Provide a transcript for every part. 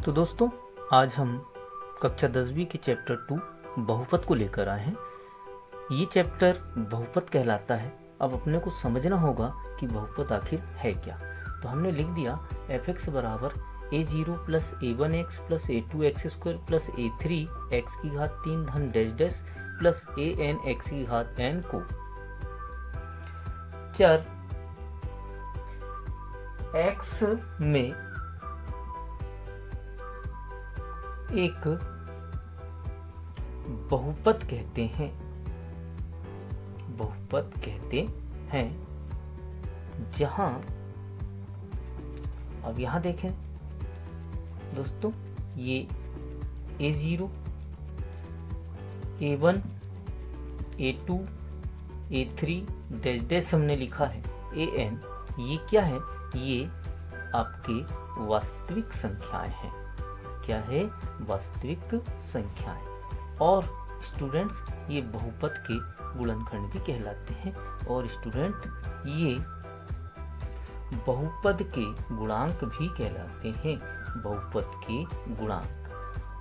तो दोस्तों, आज हम कक्षा 10वीं के चैप्टर 2 बहुपद को लेकर आए हैं। ये चैप्टर बहुपद कहलाता है। अब अपने को समझना होगा कि बहुपद आखिर है क्या। तो हमने लिख दिया f(x) बराबर a0 plus a1x plus a2x square plus a3x की घात 3 धन dash dash plus an x की घात n को चर x में एक बहुपद कहते हैं। बहुपद कहते हैं जहां, अब यहां देखें दोस्तों, ये a0 a1 a2 a3 dash dash हमने लिखा है an, ये क्या है? ये आपके वास्तविक संख्याएं हैं। क्या है? वास्तविक संख्याएं। और स्टूडेंट्स, ये बहुपद के गुणनखंड भी कहलाते हैं। और स्टूडेंट, ये बहुपद के गुणांक भी कहलाते हैं। बहुपद के गुणांक।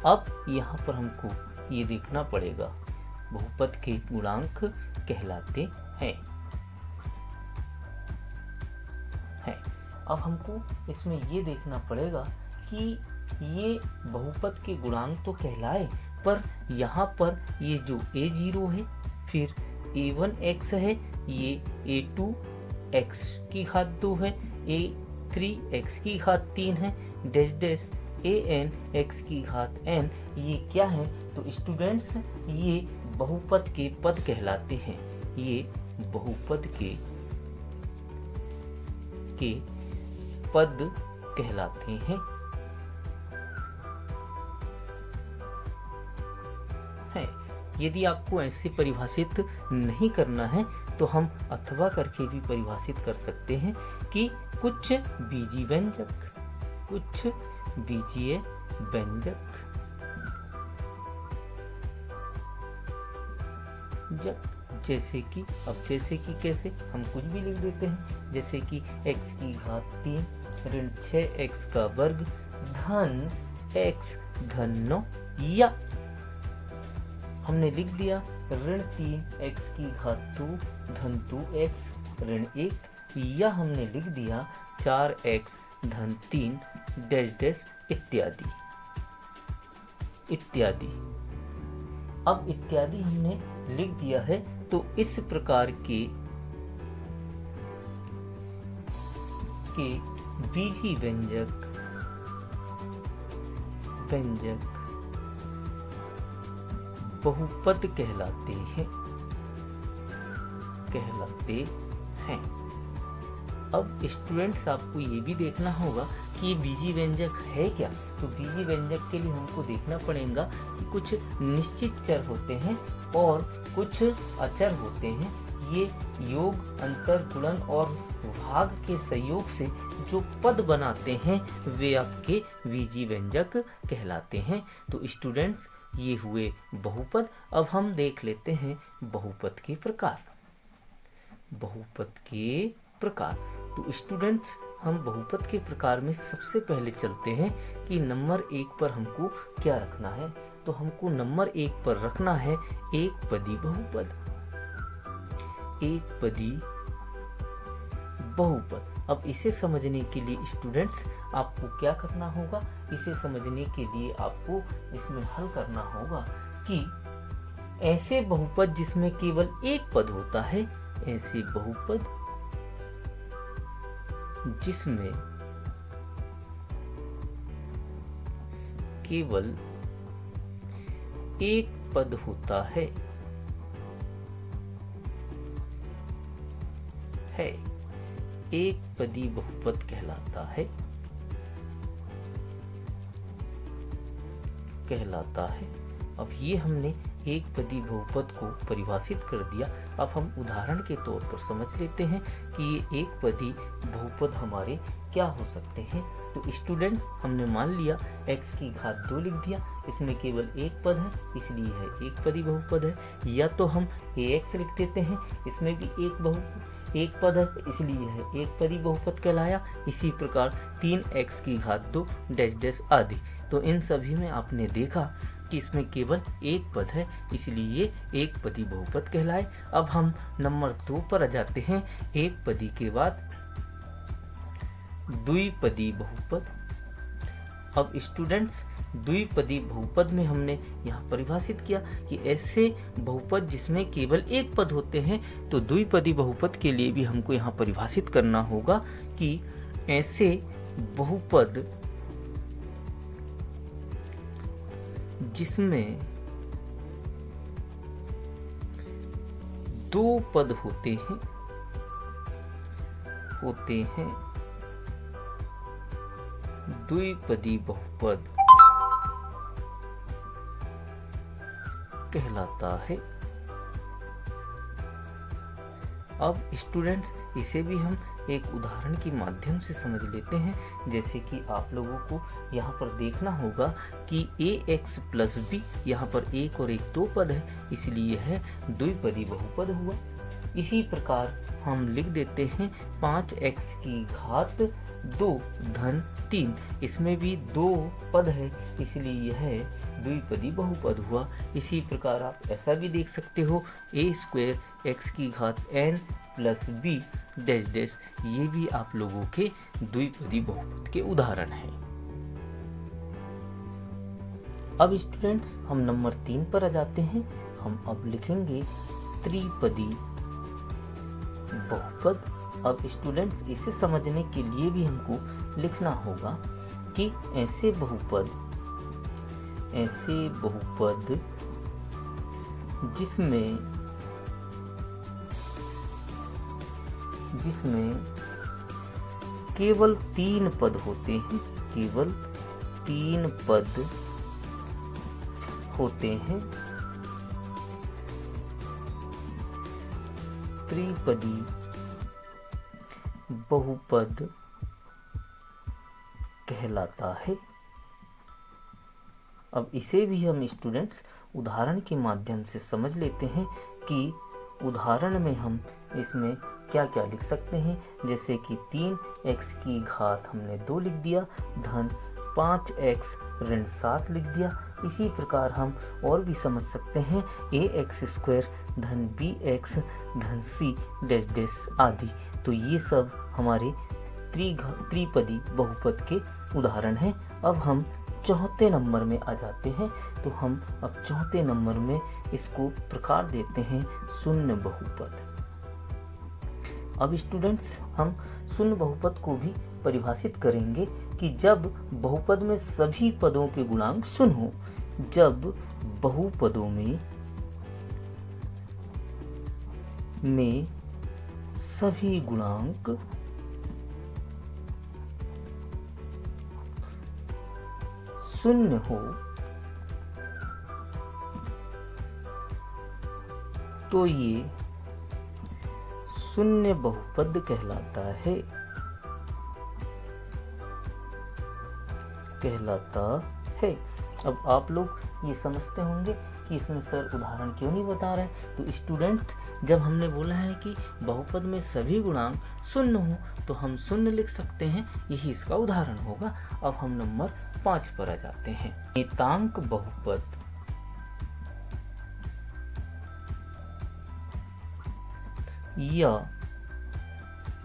अब यहाँ पर हमको ये देखना पड़ेगा, बहुपद के गुणांक कहलाते हैं। अब हमको इसमें ये देखना पड़ेगा कि ये बहुपद के गुणांक तो कहलाए, पर यहाँ पर ये जो a0 है, फिर a1x है, ये a2x की घात 2 है, a3x की घात 3 है, डैश डैश an x की घात n, ये क्या है? तो स्टूडेंट्स, ये बहुपद के पद कहलाते हैं। ये बहुपद के पद कहलाते हैं। यदि आपको ऐसे परिभाषित नहीं करना है तो हम अथवा करके भी परिभाषित कर सकते हैं कि कुछ बीजीय व्यंजक, कुछ बीजीय व्यंजक जैसे कि, अब जैसे कि कैसे, हम कुछ भी लिख देते हैं, जैसे कि x की घात 3 ऋण 6x का वर्ग धन x धन 9, या हमने लिख दिया ऋण 3x की घात 2 धन 2x ऋण 1, या हमने लिख दिया 4x धन 3 डैश डैश इत्यादि इत्यादि। अब इत्यादि हमने लिख दिया है, तो इस प्रकार के बीजीय व्यंजक बहुपद कहलाते हैं। अब स्टूडेंट्स, आपको ये भी देखना होगा कि ये बीजीय व्यंजक है क्या। तो बीजीय व्यंजक के लिए हमको देखना पड़ेगा कि कुछ निश्चित चर होते हैं और कुछ अचर होते हैं। ये योग, अंतर, गुणन और भाग के संयोग से जो पद बनाते हैं वे आपके बीजीय व्यंजक कहलाते हैं। तो स्टूडेंट्स, ये हुए बहुपद। अब हम देख लेते हैं बहुपद के प्रकार। बहुपद के प्रकार, तो स्टूडेंट्स, हम बहुपद के प्रकार में सबसे पहले चलते हैं कि नंबर 1 पर हमको क्या रखना है। तो हमको नंबर 1 पर रखना है एक पदी बहुपद। एक पदी बहुपद। अब इसे समझने के लिए स्टूडेंट्स, आपको क्या करना होगा? इसे समझने के लिए आपको इसमें हल करना होगा कि ऐसे बहुपद जिसमें केवल एक पद होता है, ऐसे बहुपद जिसमें केवल एक पद होता है एक पदी बहुपद कहलाता है। अब ये हमने एक पदी बहुपद को परिभाषित कर दिया। अब हम उदाहरण के तौर पर समझ लेते हैं कि ये एक पदी बहुपद हमारे क्या हो सकते हैं। तो स्टूडेंट, हमने मान लिया x की घात 2 लिख दिया, इसमें केवल एक पद है इसलिए है एक पदी बहुपद है। या तो हम ax लिख देते हैं, इसमें भी एक पद है इसलिए है एक पदी बहुपद कहलाया। इसी प्रकार 3x की घात 2 डैश डैश आदि। तो इन सभी में आपने देखा कि इसमें केवल एक पद है, इसलिए एक पदी बहुपद कहलाए। अब हम नंबर 2 पर आ जाते हैं। एक पदी के बाद द्विपदी बहुपद। अब स्टूडेंट्स, द्विपदी बहुपद में हमने यहाँ परिभाषित किया कि ऐसे बहुपद जिसमें केवल एक पद होते हैं, तो द्विपदी बहुपद के लिए भी हमको यहाँ परिभाषित करना होगा कि ऐसे बहुपद जिसमें दो पद होते हैं द्विपदी बहुपद कहलाता है। अब स्टूडेंट्स, इसे भी हम एक उदाहरण के माध्यम से समझ लेते हैं। जैसे कि आप लोगों को यहाँ पर देखना होगा कि ax प्लस b, यहाँ पर एक और एक दो पद है, इसलिए है द्विपदी बहुपद हुआ। इसी प्रकार हम लिख देते हैं 5x की घात 2 धन 3, इसमें भी दो पद है, इसलिए यह द्विपदी बहुपद हुआ। इसी प्रकार आप ऐसा भी देख सकते हो a स्क्वायर x की घात n plus b dash dash, ये भी आप लोगों के द्विपदी बहुपद के उदाहरण हैं। अब स्टूडेंट्स, हम नंबर 3 पर आ जाते हैं। हम अब लिखेंगे त्रिपदी बहुपद। अब स्टूडेंट्स, इसे समझने के लिए भी हमको लिखना होगा कि ऐसे बहुपद जिसमें केवल 3 पद होते हैं, केवल 3 पद होते हैं, त्रिपदी बहुपद कहलाता है। अब इसे भी हम स्टूडेंट्स उदाहरण के माध्यम से समझ लेते हैं कि उदाहरण में हम इसमें क्या क्या लिख सकते हैं। जैसे कि 3x की घात हमने 2 लिख दिया, धन 5x ऋण 7 लिख दिया। इसी प्रकार हम और भी समझ सकते हैं ax स्क्वायर धन bx धन c डैश डैश आदि। तो ये सब हमारे त्रिपदी बहुपद के उदाहरण हैं। अब हम चौथे नंबर में आ जाते हैं। तो हम अब चौथे नंबर में इसको प्रकार देते हैं शून्य बहुपद। अब स्टूडेंट्स, हम शून्य बहुपद को भी परिभाषित करेंगे कि जब बहुपद में सभी पदों के गुणांक शून्य हो, जब बहुपदों में सभी गुणांक शून्य हो, तो ये शून्य बहुपद कहलाता है। अब आप लोग ये समझते होंगे कि इसमें सर उदाहरण क्यों नहीं बता रहे। तो स्टूडेंट, जब हमने बोला है कि बहुपद में सभी गुणांक शून्य हो, तो हम शून्य लिख सकते हैं, यही इसका उदाहरण होगा। अब हम नंबर 5 पर आ जाते हैं। नियतांक बहुपद या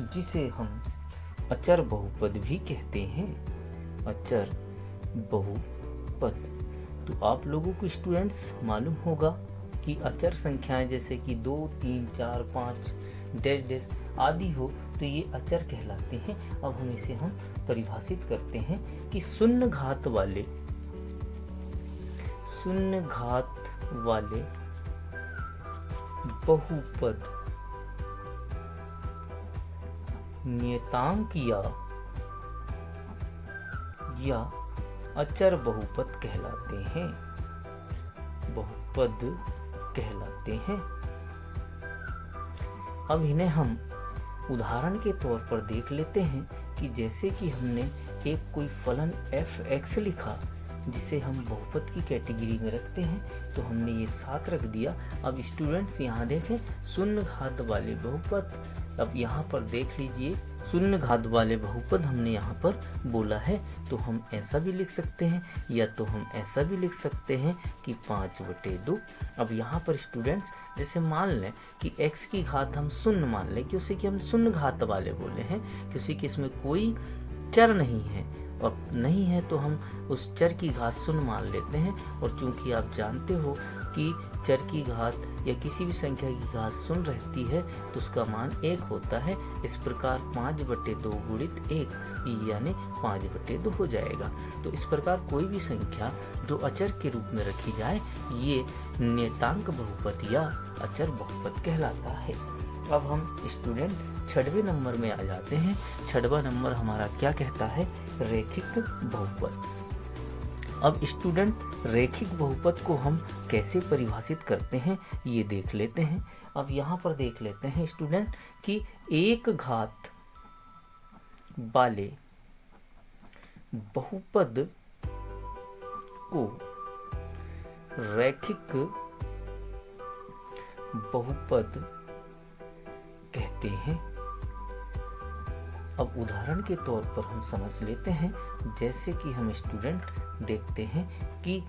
जिसे हम अचर बहुपद भी कहते हैं, अचर बहुपद। तो आप लोगों को स्टूडेंट्स मालूम होगा कि अचर संख्याएं जैसे कि 2, 3, 4, 5 डैश डैश आदि हो, तो ये अचर कहलाते हैं। अब हम इसे परिभाषित करते हैं कि शून्य घात वाले बहुपद नियतांक या अचर बहुपद कहलाते हैं। अब इन्हें हम उदाहरण के तौर पर देख लेते हैं कि जैसे कि हमने एक कोई फलन f(x) लिखा, जिसे हम बहुपद की कैटेगरी में रखते हैं, तो हमने ये 7 रख दिया। अब स्टूडेंट्स यहाँ देखें, शून्य घात वाले बहुपद अब यहाँ पर देख लीजिए, शून्य घात वाले बहुपद हमने यहाँ पर बोला है, तो हम ऐसा भी लिख सकते हैं या तो हम ऐसा भी लिख सकते हैं कि 5/2। अब यहाँ पर स्टूडेंट्स जैसे मान लें कि x की घात हम शून्य मान लें, क्योंकि कि हम शून्य घात वाले बोले हैं, क्योंकि कि इसमें कोई चर नहीं है, और नहीं है तो हम उस चर की घात शून्य मान लेते हैं। और चूंकि आप जानते हो कि चर की घात या किसी भी संख्या की घात शून्य रहती है तो उसका मान 1 होता है। इस प्रकार 5/2 गुणित 1 यानी 5/2 हो जाएगा। तो इस प्रकार कोई भी संख्या जो अचर के रूप में रखी जाए ये नियतांक बहुपद या अचर बहुपद कहलाता है। अब हम स्टूडेंट 6वें नंबर में आ जाते हैं। 6वां नंबर हमारा क्या कहता है? रैखिक बहुपद। अब स्टूडेंट रैखिक बहुपद को हम कैसे परिभाषित करते हैं ये देख लेते हैं। अब यहाँ पर देख लेते हैं स्टूडेंट कि एक घात वाले बहुपद को रैखिक बहुपद कहते हैं। अब उदाहरण के तौर पर हम समझ लेते हैं, जैसे कि हम स्टूडेंट देखते हैं कि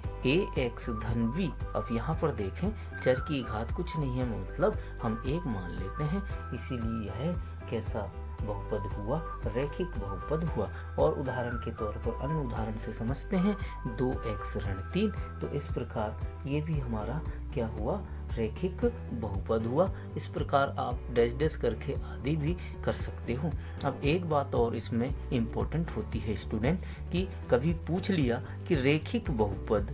ax धन b। अब यहाँ पर देखें चर की घात कुछ नहीं है, मतलब हम 1 मान लेते हैं, इसीलिए यह कैसा बहुपद हुआ? रैखिक बहुपद हुआ। और उदाहरण के तौर पर अन्य उदाहरण से समझते हैं 2x ऋण 3। तो इस प्रकार ये भी हमारा क्या हुआ? रैखिक बहुपद हुआ। इस प्रकार आप डैश डैश करके आदि भी कर सकते हो। अब एक बात और इसमें इम्पोर्टेंट होती है स्टूडेंट कि कभी पूछ लिया कि रैखिक बहुपद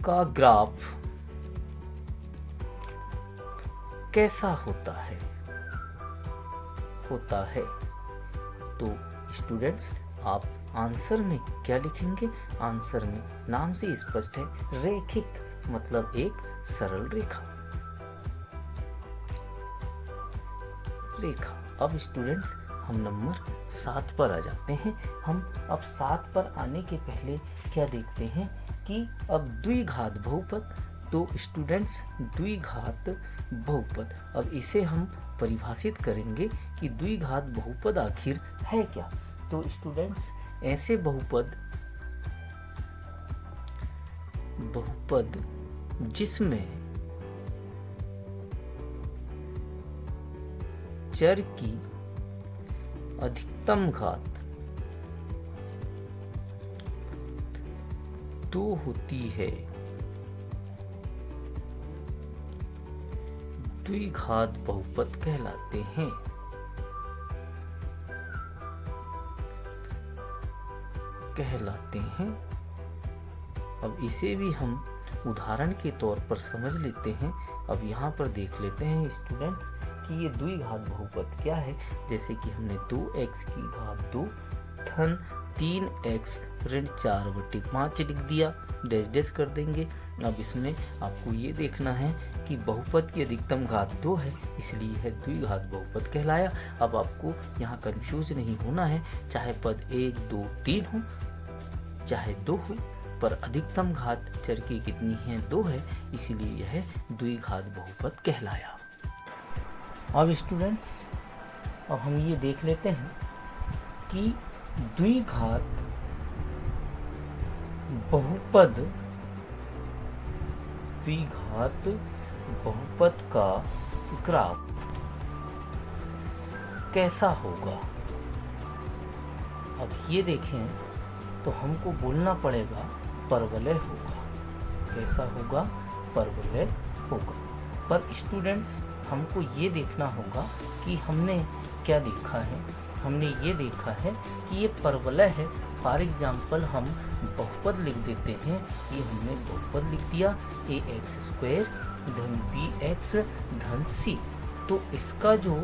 का ग्राफ कैसा होता है तो स्टूडेंट्स आप आंसर में क्या लिखेंगे? आंसर में नाम से स्पष्ट है, रैखिक मतलब एक सरल रेखा। अब स्टूडेंट्स हम नंबर 7 पर आ जाते हैं। हम अब 7 पर आने के पहले क्या देखते हैं कि अब द्विघात बहुपद। तो स्टूडेंट्स द्विघात बहुपद, अब इसे हम परिभाषित करेंगे कि द्विघात बहुपद आखिर है क्या। तो स्टूडेंट्स ऐसे बहुपद जिसमें चर की अधिकतम घात 2 होती है, द्विघात बहुपद कहलाते हैं। अब इसे भी हम उदाहरण के तौर पर समझ लेते हैं। अब यहाँ पर देख लेते हैं स्टूडेंट्स कि ये द्विघात बहुपद क्या है। जैसे कि हमने 2x की घात 2 धन 3x ऋण 4/5 लिख दिया, डैश डैश कर देंगे। अब इसमें आपको ये देखना है कि बहुपद की अधिकतम घात 2 है, इसलिए है द्विघात बहुपद कहलाया। अब आपको यहाँ कंफ्यूज नहीं होना है, चाहे पद 1 2 3 हो चाहे 2 हो, पर अधिकतम घात चर की कितनी है? 2 है, इसीलिए यह द्विघात बहुपद कहलाया। अब स्टूडेंट्स अब हम ये देख लेते हैं कि द्विघात बहुपद का ग्राफ कैसा होगा। अब ये देखें तो हमको बोलना पड़ेगा परवलय होगा। कैसा होगा? परवलय होगा। पर स्टूडेंट्स हमको ये देखना होगा कि हमने क्या देखा है। हमने ये देखा है कि ये परवलय है। फॉर एग्जाम्पल हम बहुपद लिख देते हैं, ये हमने बहुपद लिख दिया ax² धन bx धन c। तो इसका जो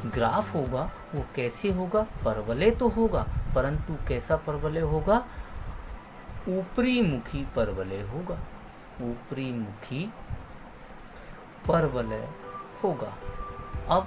ग्राफ होगा वो कैसे होगा? परवलय तो होगा, परंतु कैसा परवलय होगा? ऊपरी मुखी परवलय होगा। ऊपरी मुखी परवलय होगा। अब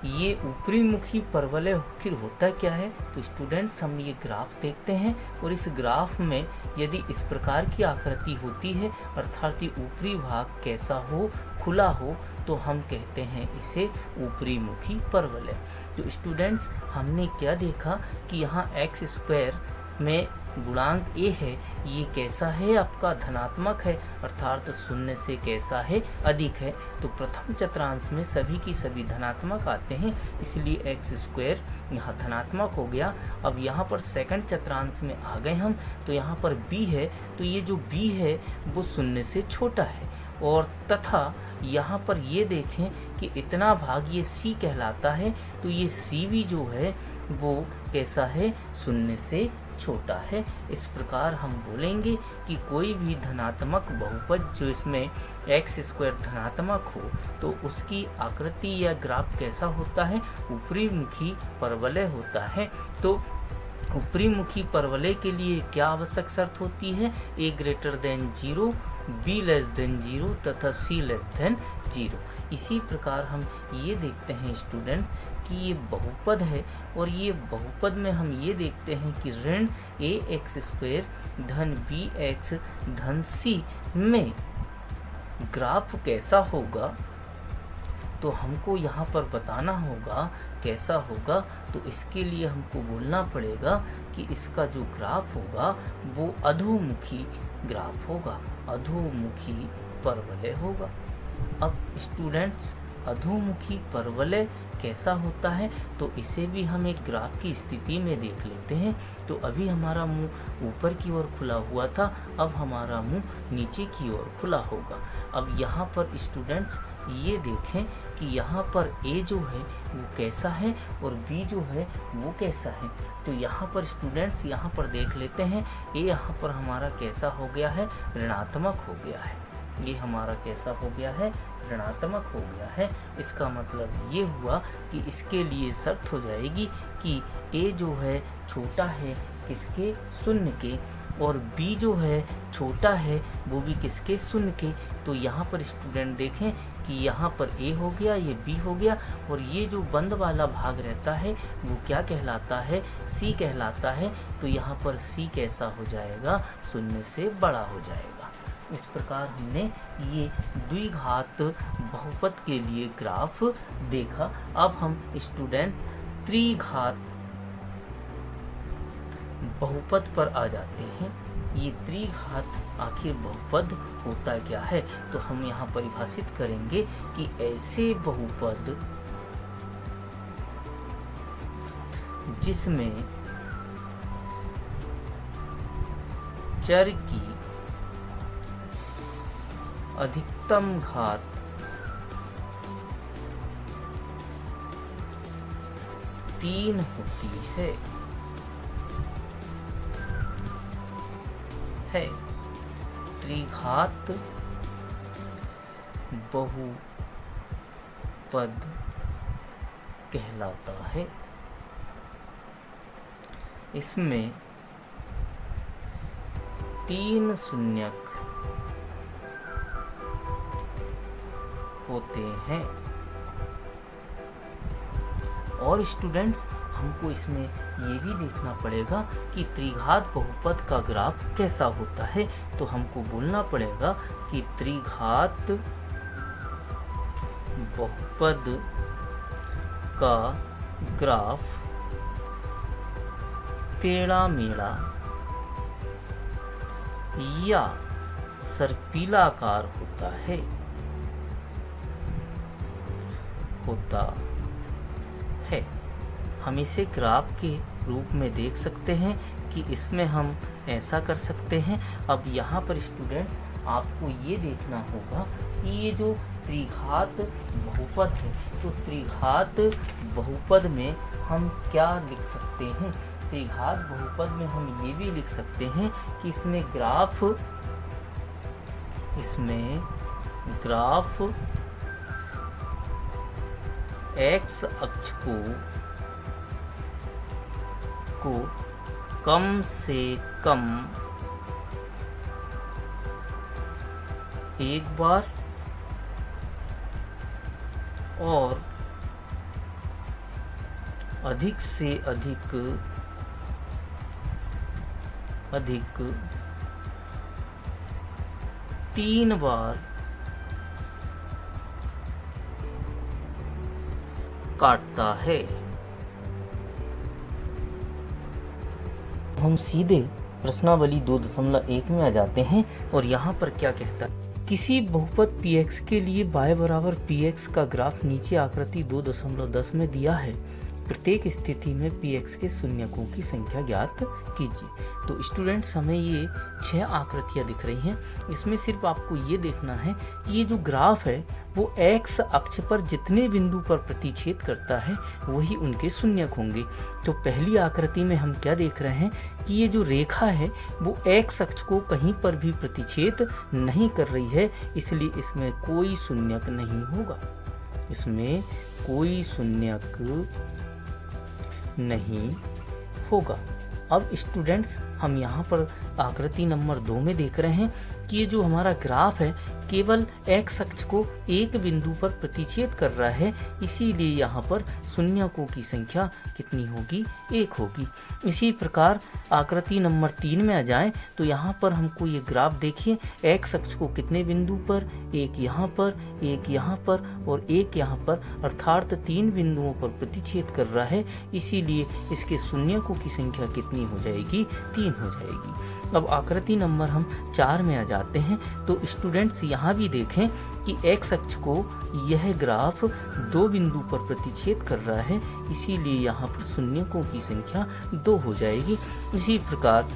ये ऊपरी मुखी परवलय आखिर होता क्या है? तो स्टूडेंट्स हम ये ग्राफ देखते हैं और इस ग्राफ में यदि इस प्रकार की आकृति होती है अर्थात ये ऊपरी भाग कैसा हो, खुला हो, तो हम कहते हैं इसे ऊपरी मुखी परवलय। तो स्टूडेंट्स हमने क्या देखा कि यहाँ एक्स स्क्वायर में गुणांक a है, ये कैसा है? आपका धनात्मक है अर्थात शून्य से कैसा है? अधिक है। तो प्रथम चतुर्थांश में सभी की सभी धनात्मक आते हैं, इसलिए एक्स स्क्वायर यहाँ धनात्मक हो गया। अब यहाँ पर सेकंड चतुर्थांश में आ गए हम, तो यहाँ पर b है, तो ये जो b है वो शून्य से छोटा है। और तथा यहाँ पर ये देखें कि इतना भाग ये c कहलाता है, तो ये c भी जो है वो कैसा है? शून्य से छोटा है। इस प्रकार हम बोलेंगे कि कोई भी धनात्मक बहुपद जो इसमें एक्स स्क्वायर धनात्मक हो तो उसकी आकृति या ग्राफ कैसा होता है? ऊपरी मुखी परवलय होता है। तो ऊपरी मुखी परवलय के लिए क्या आवश्यक शर्त होती है? a greater than 0, b less than 0 तथा c लेस देन 0। इसी प्रकार हम ये देखते हैं स्टूडेंट कि ये बहुपद है और ये बहुपद में हम ये देखते हैं कि ऋण ax स्क्वायर धन bx धन c में ग्राफ कैसा होगा, तो हमको यहाँ पर बताना होगा कैसा होगा। तो इसके लिए हमको बोलना पड़ेगा कि इसका जो ग्राफ होगा वो अधोमुखी ग्राफ होगा, अधोमुखी परवलय होगा। अब स्टूडेंट्स अधोमुखी परवलय कैसा होता है, तो इसे भी हम एक ग्राफ की स्थिति में देख लेते हैं। तो अभी हमारा मुंह ऊपर की ओर खुला हुआ था, अब हमारा मुंह नीचे की ओर खुला होगा। अब यहाँ पर स्टूडेंट्स ये देखें कि यहाँ पर a जो है वो कैसा है और b जो है वो कैसा है। तो यहाँ पर स्टूडेंट्स यहाँ पर देख लेते हैं, a यहाँ पर हमारा कैसा हो गया है? ऋणात्मक हो गया है। ये हमारा कैसा हो गया है? ऋणात्मक हो गया है। इसका मतलब ये हुआ कि इसके लिए शर्त हो जाएगी कि a जो है छोटा है किसके? शून्य के, और b जो है छोटा है वो भी किसके? शून्य के। तो यहाँ पर स्टूडेंट देखें कि यहाँ पर a हो गया, ये b हो गया, और ये जो बंद वाला भाग रहता है वो क्या कहलाता है? c कहलाता है। तो यहाँ पर c कैसा हो जाएगा? शून्य से बड़ा हो जाएगा। इस प्रकार हमने ये द्विघात बहुपद के लिए ग्राफ देखा। अब हम स्टूडेंट त्रिघात बहुपद पर आ जाते हैं। ये त्रिघात आखिर बहुपद होता क्या है? तो हम यहाँ परिभाषित करेंगे कि ऐसे बहुपद जिसमें चर की अधिकतम घात तीन होती है त्रिघात बहुपद कहलाता है। इसमें तीन शून्यक होते हैं। और स्टूडेंट्स हमको इसमें ये भी देखना पड़ेगा कि त्रिघात बहुपद का ग्राफ कैसा होता है। तो हमको बोलना पड़ेगा कि त्रिघात बहुपद का ग्राफ टेढ़ा मेढ़ा या सर्पिलाकार होता है हम इसे ग्राफ के रूप में देख सकते हैं कि इसमें हम ऐसा कर सकते हैं। अब यहाँ पर स्टूडेंट्स आपको ये देखना होगा कि ये जो त्रिघात बहुपद है, तो त्रिघात बहुपद में हम क्या लिख सकते हैं? त्रिघात बहुपद में हम ये भी लिख सकते हैं कि इसमें ग्राफ एक्स अक्ष को कम से कम एक बार और अधिक से अधिक 3 बार काटता है। हम सीधे प्रश्नावली 2.1 में आ जाते हैं और यहाँ पर क्या कहता है, किसी बहुपद px के लिए y बराबर px का ग्राफ नीचे आकृति 2.10 में दिया है। प्रत्येक स्थिति में px के शून्यकों की संख्या ज्ञात कीजिए। तो स्टूडेंट्स, हमें ये 6 आकृतियाँ दिख रही हैं। इसमें सिर्फ आपको ये देखना है कि ये जो ग्राफ है वो x अक्ष पर जितने बिंदु पर प्रतिच्छेद करता है वही उनके शून्यक होंगे। तो पहली आकृति में हम क्या देख रहे हैं कि ये जो रेखा है वो x अक्ष को कहीं पर भी प्रतिच्छेद नहीं कर रही है, इसलिए इसमें कोई शून्यक नहीं होगा। इसमें कोई शून्यक नहीं होगा। अब स्टूडेंट्स, हम यहाँ पर आकृति नंबर 2 में देख रहे हैं कि ये जो हमारा ग्राफ है केवल x अक्ष को एक बिंदु पर प्रतिच्छेद कर रहा है, इसीलिए यहाँ पर शून्यकों की संख्या कितनी होगी? 1 होगी। इसी प्रकार आकृति नंबर 3 में आ जाएं तो यहाँ पर हमको ये ग्राफ देखिए, x अक्ष को कितने बिंदु पर, एक यहाँ पर, एक यहाँ पर और एक यहाँ पर, अर्थात 3 बिंदुओं पर प्रतिच्छेद कर रहा है, इसीलिए इसके शून्यकों की संख्या कितनी हो जाएगी? 3 हो जाएगी। अब आकृति नंबर हम 4 में आ जाते हैं तो स्टूडेंट्स यहाँ भी देखें कि x अक्ष को यह ग्राफ 2 बिंदु पर प्रतिच्छेद कर रहा है, इसीलिए यहाँ पर शून्यकों की संख्या 2 हो जाएगी। इसी प्रकार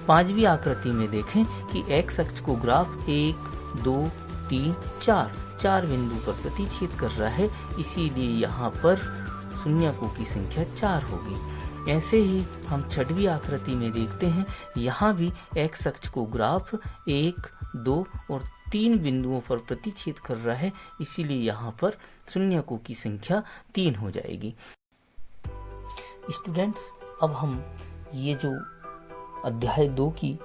5वीं आकृति में देखें कि x अक्ष को ग्राफ 1, 2, 3, 4 बिंदु पर प्रतिच्छेद कर रहा है, इसीलिए यहाँ पर शून्यकों की संख्या 4 होगी। ऐसे ही हम 6वीं आकृति में देखते हैं, यहाँ भी x अक्ष को ग्राफ 1, 2 और 3 बिंदुओं पर प्रतिच्छेद कर रहा है, इसीलिए यहाँ पर शून्यकों की संख्या 3 हो जाएगी। स्टूडेंट्स, अब हम ये जो अध्याय 2 की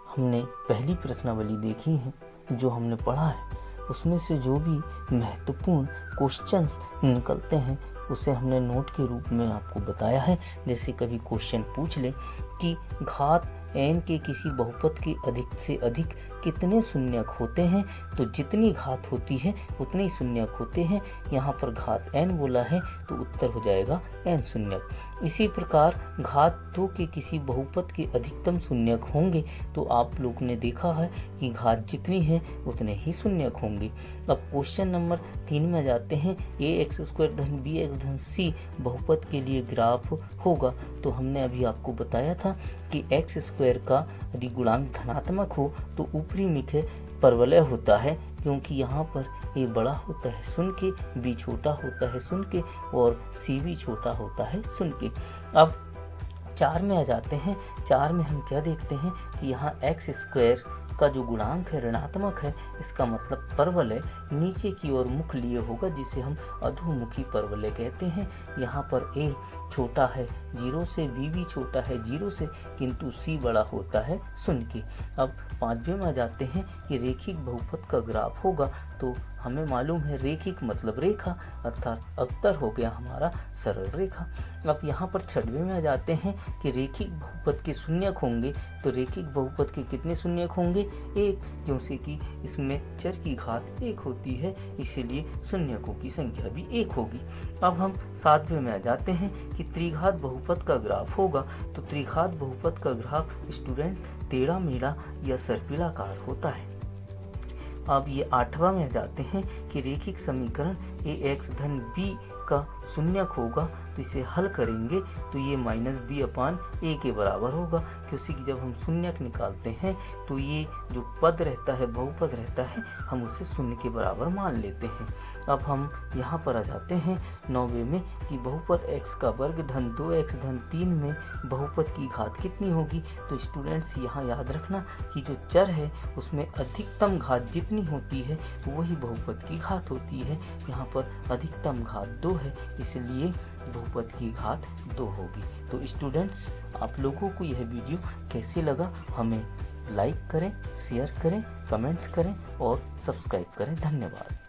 हमने पहली प्रश्नावली देखी है, जो हमने पढ़ा है, उसमें से जो भी महत्वपूर्ण क्वेश्चंस निकलते हैं उसे हमने नोट के रूप में आपको बताया है। जैसे कभी क्वेश्चन पूछ ले कि घात n के किसी बहुपद के अधिक से अधिक कितने शून्यक होते हैं, तो जितनी घात होती है उतने ही शून्यक होते हैं। यहाँ पर घात n बोला है तो उत्तर हो जाएगा n शून्यक। इसी प्रकार घात 2 के किसी बहुपद के अधिकतम शून्यक होंगे, तो आप लोग ने देखा है कि घात जितनी है उतने ही शून्यक होंगे। अब क्वेश्चन नंबर 3 में जाते हैं। ax² धन bx धन c बहुपद के लिए ग्राफ होगा, तो हमने अभी आपको बताया था कि x² का यदि गुणांक धनात्मक हो तो ऊपरी मुख्य परवलय होता है, क्योंकि यहाँ पर a बड़ा होता है शून्य के, b छोटा होता है शून्य के और c भी छोटा होता है शून्य के। अब 4 में आ जाते हैं। 4 में हम क्या देखते हैं कि यहाँ x² का जो गुणांक है ऋणात्मक है, इसका मतलब परवलय नीचे की ओर मुख लिए होगा, जिसे हम अधोमुखी परवलय कहते हैं। यहाँ पर a छोटा है 0 से, b भी छोटा है 0 से, किंतु c बड़ा होता है शून्य के। अब 5वें में आ जाते हैं कि रेखिक बहुपद का ग्राफ होगा, तो हमें मालूम है रेखिक मतलब रेखा, अर्थात उत्तर हो गया हमारा सरल रेखा। अब यहाँ पर 6वें में आ जाते हैं कि रेखिक बहुपद के शून्यक होंगे, तो रेखिक बहुपद के कितने शून्यक होंगे? 1, क्योंकि कि इसमें चर की घात 1 होती है, इसीलिए शून्यकों की संख्या भी 1 होगी। अब हम 7वें में आ जाते हैं कि त्रिघात बहुपद का ग्राफ होगा, तो त्रिघात बहुपद का ग्राफ स्टूडेंट टेढ़ा मेढ़ा या सर्पिलाकार होता है। अब ये 8वां में आ जाते हैं कि रेखिक समीकरण ax धन b का शून्यक होगा, तो इसे हल करेंगे तो ये -b/a के बराबर होगा, क्योंकि जब हम शून्यक निकालते हैं तो ये जो पद रहता है, बहुपद रहता है, हम उसे शून्य के बराबर मान लेते हैं। अब हम यहाँ पर आ जाते हैं 9वें में कि बहुपद x का वर्ग धन 2x धन 3 में बहुपद की घात कितनी होगी। तो स्टूडेंट्स यहाँ याद रखना कि जो चर है उसमें अधिकतम घात जितनी होती है वही बहुपद की घात होती है। यहाँ पर अधिकतम घात 2 है, इसलिए बहुपद की घात 2 होगी। तो स्टूडेंट्स, आप लोगों को यह वीडियो कैसे लगा हमें लाइक करें, शेयर करें, कमेंट्स करें और सब्सक्राइब करें। धन्यवाद।